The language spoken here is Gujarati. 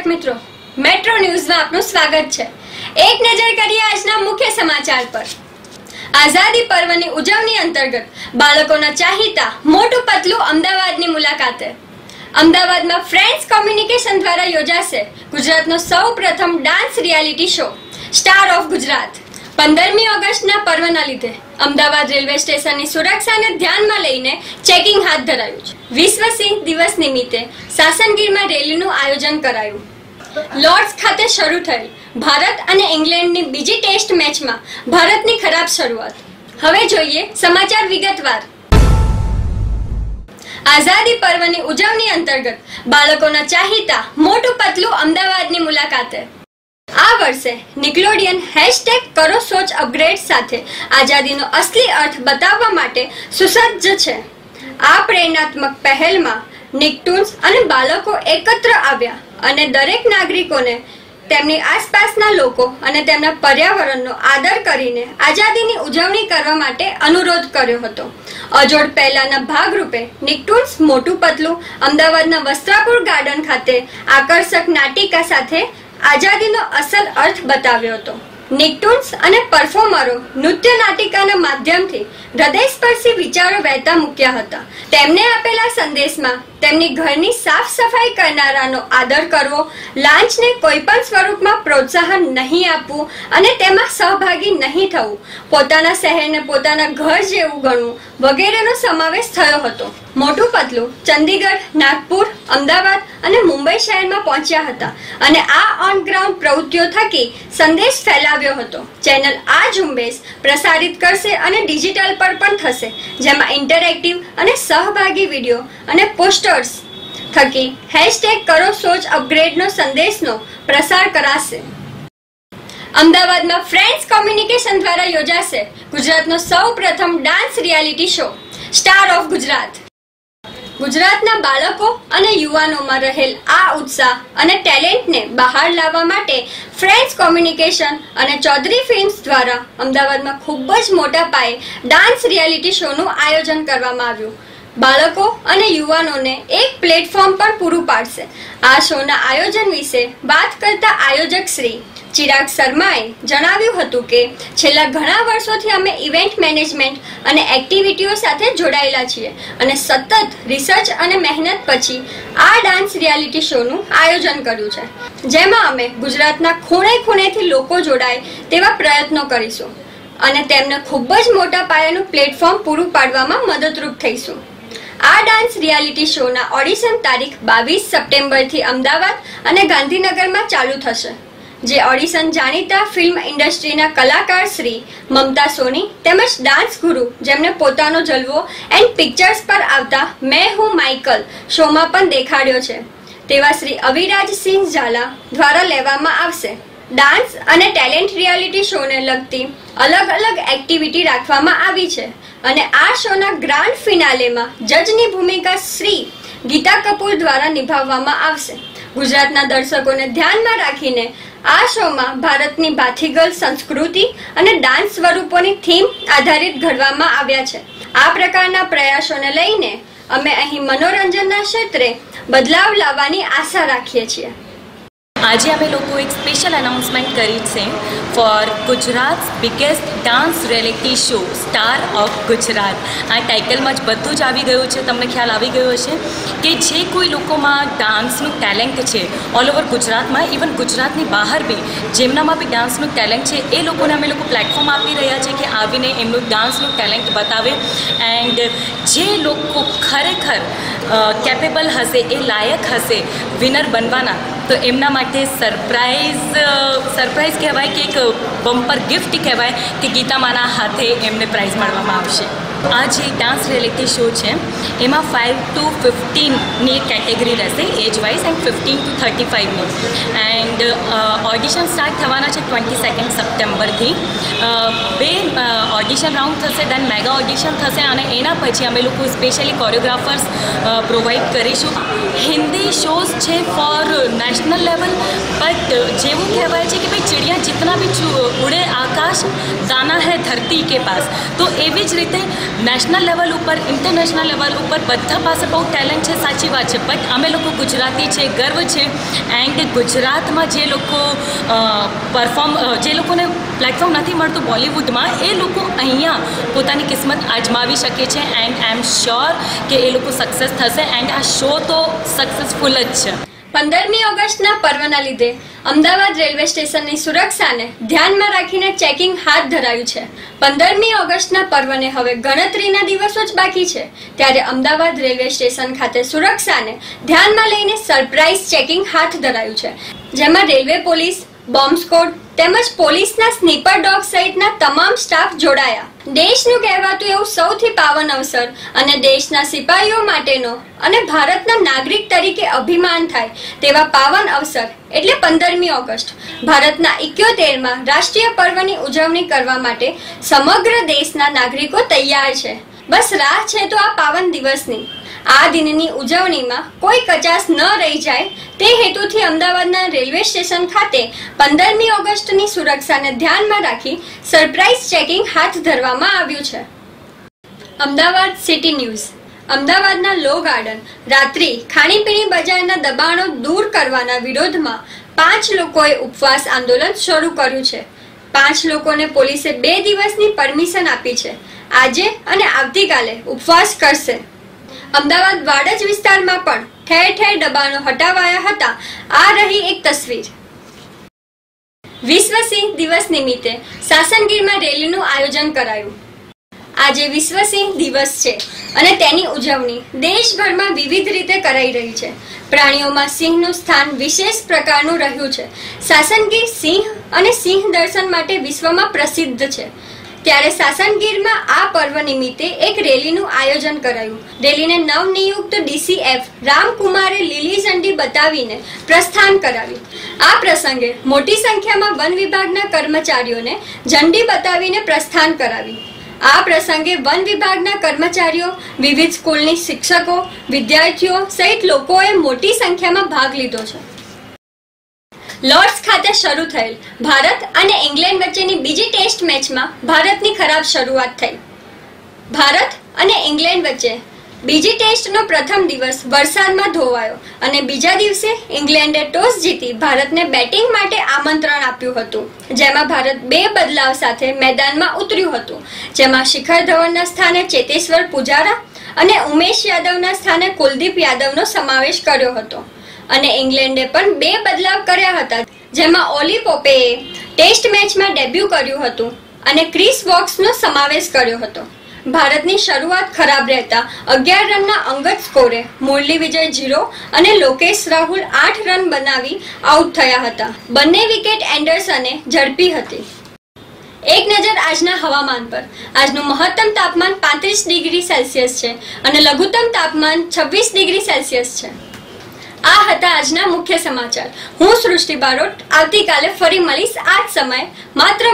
દર્શક મિત્રો, મેટ્રો ન્યૂઝમાં આપનું સ્વાગત છે। એક નજર કરીએ આજના મુખ્ય સમાચાર પર। આઝાદી પર્વની ઉજવણી અંતર્ગત બાળકોના ચાહીતા મોટું પતલું અમદાવાદની મુલાકાતે। અમદાવાદમાં ફ્રેન્ડ્સ કોમ્યુનિકેશન દ્વારા યોજાશે ગુજરાતનો સૌપ્રથમ dance reality show star of Gujarat. 15મી ઓગસ્ટના પર્વના લીધે અમદાવાદ રેલવે સ્ટેશનની સુરક્ષાને ધ્યાનમાં લઈને ચેકિંગ હાથ ધરાયું છે। વિશ્વ સિંહ દિવસ નિમિત્તે સાસનગીરમાં રેલીનું આયોજન કરાયું। લોર્ડ્સ ખાતે શરૂ થયેલ ભારત અને ઇંગ્લેન્ડની બીજી ટેસ્ટ મેચમાં ભારતની ખરાબ શરૂઆત। હવે જોઈએ સમાચાર વિગતવાર। આઝાદી પર્વની ઉજવણી અંતર્ગત બાળકોના ચાહીતા મોટું પતલું અમદાવાદની મુલાકાતે। આ વર્ષે નિકલોડિયન #કરો સોચ અપગ્રેડ સાથે આઝાદીનો અસલી અર્થ બતાવવા માટે સુસજ્જ છે। આ પ્રેરણાત્મક પહેલમાં નિકટૂન્સ અને બાળકો એકત્ર આવ્યા અને દરેક નાગરિકોને તેમની આસપાસના લોકો અને તેમના પર્યાવરણનો આદર કરીને આઝાદીની ઉજવણી કરવા માટે અનુરોધ કર્યો હતો। અજોડ પહેલાના ભાગરૂપે નિકટૂન્સ મોટું પતલું અમદાવાદના વસ્ત્રાપુર ગાર્ડન ખાતે આકર્ષક નાટિકા સાથે આઝાદીનો અસલ અર્થ બતાવ્યો હતો। નિકટૂન્સ અને પરફોર્મરો નૃત્ય નાટિકાના માધ્યમથી હૃદયસ્પર્શી વિચારો વહેતા મૂક્યા હતા। તેમને આપેલા સંદેશમાં તેમની ઘરની સાફ સફાઈ કરનારાનો આદર કરવો, લાંચને કોઈ પણ સ્વરૂપમાં પ્રોત્સાહન નહીં આપવું અને તેમાં સહભાગી નહીં થવું, પોતાના શહેરને પોતાના ઘર જેવું ગણવું વગેરેનો સમાવેશ થયો હતો। મોટું પતલું ચંદીગઢ, નાગપુર, અમદાવાદ અને મુંબઈ શહેરમાં પહોંચ્યા હતા અને આ ઓન ગ્રાઉન્ડ પ્રવૃત્તિઓ થકી સંદેશ ફેલાવ્યો હતો। ચેનલ આ ઝુંબેશ પ્રસારિત કરશે અને ડિજિટલ પર પણ થશે, જેમાં ઇન્ટરેક્ટિવ અને સહભાગી વિડીયો અને પોસ્ટર્સ થકી #કરો સોચ અપગ્રેડનો સંદેશનો પ્રસાર કરાશે। અમદાવાદમાં ફ્રેન્ડ્સ કોમ્યુનિકેશન દ્વારા યોજાશે ગુજરાતનો સૌપ્રથમ dance reality show star of Gujarat. ગુજરાતના બાળકો અને યુવાનોમાં રહેલ આ ઉત્સાહ અને ટેલેન્ટને બહાર લાવવા માટે ફ્રેન્ડ્સ કોમ્યુનિકેશન અને ચૌધરી ફિલ્મ્સ દ્વારા અમદાવાદમાં ખૂબ જ મોટા પાયે ડાન્સ રિયાલિટી શોનું આયોજન કરવામાં આવ્યું। બાળકો અને યુવાનોને એક પ્લેટફોર્મ પણ પૂરું પાડશે। આ શોના આયોજન વિશે વાત કરતા આયોજક શ્રી ચિરાગ શર્માએ જણાવ્યું હતું કે છેલ્લા ઘણા વર્ષોથી અમે ઇવેન્ટ મેનેજમેન્ટ અને એક્ટિવિટીઓ સાથે જોડાયેલા છીએ અને સતત રિસર્ચ અને મહેનત પછી આ ડાન્સ રિયાલિટી શોનું આયોજન કર્યું છે, જેમાં અમે ગુજરાતના ખૂણે ખૂણેથી લોકો જોડાય તેવા પ્રયત્નો કરીશું અને તેમને ખૂબ જ મોટા પાયાનું પ્લેટફોર્મ પૂરું પાડવામાં મદદરૂપ થઈશું। આ ડાન્સ રિયાલિટી શોના ઓડિશન તારીખ 22 સપ્ટેમ્બરથી અમદાવાદ અને ગાંધીનગરમાં ચાલુ થશે, જે ઓડિશન જાણીતા ફિલ્મ ઇન્ડસ્ટ્રીના કલાકાર શ્રી મમતા સોની તેમજ ડાન્સ ગુરુ જેમને પોતાનો જલવો એન્ડ પિક્ચર્સ પર આવતા મેં હું માઇકલ શોમાં પણ દેખાડ્યો છે તેવા શ્રી અવિરાજસિંહ ઝાલા દ્વારા લેવામાં આવશે। ડાન્સ અને ટેલેન્ટ રિયાલિટી શોને લગતી અલગ અલગ એક્ટિવિટી રાખવામાં આવી છે અને આ શોના ગ્રાન્ડ ફિનાલેમાં જજની ભૂમિકા શ્રી ગીતા કપૂર દ્વારા નિભાવવામાં આવશે। ગુજરાતના દર્શકોને ધ્યાનમાં રાખીને આ શોમાં ભારતની ભાથીગળ સંસ્કૃતિ અને ડાન્સ સ્વરૂપોની થીમ આધારિત ઘડવામાં આવ્યા છે। આ પ્રકારના પ્રયાસોને લઈને અમે અહીં મનોરંજનના ક્ષેત્રે બદલાવ લાવવાની આશા રાખીએ છીએ। આજે અમે લોકો એક સ્પેશિયલ અનાઉન્સમેન્ટ કરી છે for Gujarat biggest dance reality show star of Gujarat. આ ટાઇટલમાં જ બધું જ આવી ગયું છે, તમને ખ્યાલ આવી ગયો હશે કે જે કોઈ લોકોમાં ડાન્સનું ટેલેન્ટ છે ઓલ ઓવર ગુજરાતમાં, ઇવન ગુજરાતની બહાર બી જેમનામાં બી ડાન્સનું ટેલેન્ટ છે એ લોકોને અમે લોકો પ્લેટફોર્મ આપી રહ્યા છે કે આવીને એમનું ડાન્સનું ટેલેન્ટ બતાવે એન્ડ જે લોકો ખરેખર કેપેબલ હશે, એ લાયક હશે વિનર બનવાના, તો એમના માટે સરપ્રાઈઝ કહેવાય કે એક બમ્પર ગિફ્ટ કહેવાય કે ગીતામાના હાથે એમને પ્રાઇઝ મળવામાં આવશે। આ જે ડાન્સ રિયાલિટી શો છે એમાં 5 to 15ની કેટેગરી રહેશે એજ વાઇઝ એન્ડ 15 to 35ની એન્ડ ઓડિશન સ્ટાર્ટ થવાના છે 22 સપ્ટેમ્બરથી। 2 ઓડિશન રાઉન્ડ થશે, દેન મેગા ઓડિશન થશે અને એના પછી અમે લોકો સ્પેશિયલી કોરિયોગ્રાફર્સ પ્રોવાઈડ કરીશું। હિન્દી શોઝ છે ફોર નેશનલ લેવલ, બટ જેવું કહેવાય છે કે ભાઈ ચિડિયા जितना भी उड़े आकाश दाना है धरती के पास, तो एवी ज रीते નેશનલ લેવલ ઉપર, ઇન્ટરનેશનલ લેવલ ઉપર બધા પાસે બહુ ટેલેન્ટ છે, સાચી વાત છે. બટ અમે લોકો ગુજરાતી છે, ગર્વ છે. એન્ડ ગુજરાતમાં જે લોકો જે લોકોને પ્લેટફોર્મ નથી મળતું બોલિવૂડમાં, એ લોકો અહીંયા પોતાની કિસ્મત આજમાવી શકે છે. એન્ડ આઈ એમ શ્યોર કે એ લોકો સક્સેસ થશે. એન્ડ આ શો તો સક્સેસફુલ જ છે. 15મી ઓગસ્ટના પર્વના લીધે અમદાવાદ રેલવે સ્ટેશનની સુરક્ષાને ધ્યાનમાં રાખીને ચેકિંગ હાથ ધરાયું છે. 15મી ઓગસ્ટના પર્વને હવે ગણતરીના દિવસો જ બાકી છે, ત્યારે અમદાવાદ રેલવે સ્ટેશન ખાતે સુરક્ષાને ધ્યાનમાં લઈને સરપ્રાઇઝ ચેકિંગ હાથ ધરાયું છે, જેમાં રેલવે પોલીસ, બોમ્બ સ્ક્વોડ તેમજ પોલીસના સ્નીપર ડોગ સહિતના તમામ સ્ટાફ જોડાયા. દેશનું કહેવાતું એવું સૌથી પાવન અવસર અને દેશના સિપાહીઓ માટેનો અને ભારતના નાગરિક તરીકે અભિમાન થાય તેવા પાવન અવસર એટલે 15મી ઓગસ્ટ. ભારતના 71માં રાષ્ટ્રીય પર્વની ઉજવણી કરવા માટે સમગ્ર દેશના નાગરિકો તૈયાર છે. બસ રાહ છે તો આ પાવન દિવસની. આ દિનની ઉજવણીમાં કોઈ કચાશ ન રહી જાય તે હેતુથી અમદાવાદના રેલવે સ્ટેશન ખાતે 15મી ઓગસ્ટની સુરક્ષાને ધ્યાનમાં રાખી સરપ્રાઇઝ ચેકિંગ હાથ ધરવામાં આવ્યું છે. Ahmedabad city news. અમદાવાદના લો ગાર્ડન રાત્રિ ખાણીપીણી બજારના દબાણો દૂર કરવાના વિરોધમાં 5 લોકોએ ઉપવાસ આંદોલન શરૂ કર્યું છે. 5 લોકોને પોલીસે 2 દિવસની પરમિશન આપી છે. આજે અને આવતીકાલે ઉપવાસ કરશે. અમદાવાદ વાડજ વિસ્તારમાં પણ ઠેર ઠેર દબાણો હટાવાયા હતા. આ રહી એક તસવીર. વિશ્વ સિંહ દિવસ નિમિત્તે સાસણગીરમાં રેલીનું આયોજન કરાયું. આજે વિશ્વ સિંહ દિવસ છે અને તેની ઉજવણી દેશભરમાં વિવિધ રીતે કરાઈ રહી છે. પ્રાણીઓમાં સિંહનું સ્થાન વિશેષ પ્રકારનું રહ્યું છે. સાસણગીર સિંહ અને સિંહ દર્શન માટે વિશ્વમાં પ્રસિદ્ધ છે. ત્યારે સાસણગીરમાં આ પર્વ નિમિત્તે એક રેલીનું આયોજન કરાયું. રેલીને નવનિયુક્ત ડીસીએફ રામકુમારે લીલી ઝંડી બતાવીને પ્રસ્થાન કરાવ્યું. આ પ્રસંગે મોટી સંખ્યામાં વન વિભાગના કર્મચારીઓને ઝંડી બતાવીને પ્રસ્થાન કરાવ્યું. આ પ્રસંગે વન વિભાગના કર્મચારીઓ, વિવિધ સ્કૂલની શિક્ષકો, વિદ્યાર્થીઓ સહિત લોકોએ મોટી સંખ્યામાં ભાગ લીધો છે. લોર્ડ્સ ખાતે શરૂ થયેલ ભારત અને ઇંગ્લેન્ડ વચ્ચેની બીજી ટેસ્ટ મેચમાં ભારતની ખરાબ શરૂઆત થઈ. ભારત અને ઇંગ્લેન્ડ વચ્ચે બીજી ટેસ્ટનો પ્રથમ દિવસ વરસાદમાં ધોવાયો અને બીજા દિવસે ઇંગ્લેન્ડે ટોસ જીતી ભારતને બેટિંગ માટે આમંત્રણ આપ્યું હતું, જેમાં ભારત 2 બદલાવ સાથે મેદાનમાં ઉતર્યું હતું, જેમાં શિખર ધવનના સ્થાને ચેતેશ્વર પુજારા અને ઉમેશ યાદવના સ્થાને કુલદીપ યાદવનો સમાવેશ કર્યો હતો. અને ઇંગ્લેન્ડે પણ 2 બદલાવ કર્યા હતા, જેમાં ઓલી પોપેએ ટેસ્ટ મેચમાં ડેબ્યુ કર્યું હતું અને ક્રિસ વોક્સનો સમાવેશ કર્યો હતો. ભારતની શરૂઆત ખરાબ રહેતા 11 રનના અંગત સ્કોરે મુરલી વિજય 0 અને લોકેશ રાહુલ 8 રન બનાવી આઉટ થયા હતા. બંને વિકેટ એન્ડરસને ઝડપી હતી. એક નજર આજના હવામાન પર. આજનું મહત્તમ તાપમાન 35 ડિગ્રી સેલ્સિયસ છે અને લઘુત્તમ તાપમાન 26 ડિગ્રી સેલ્સિયસ છે. આ હતા આજના મુખ્ય સમાચાર. હું સૃષ્ટિ બારોટ. આવતીકાલે ફરી મળીશ આ જ સમય માત્ર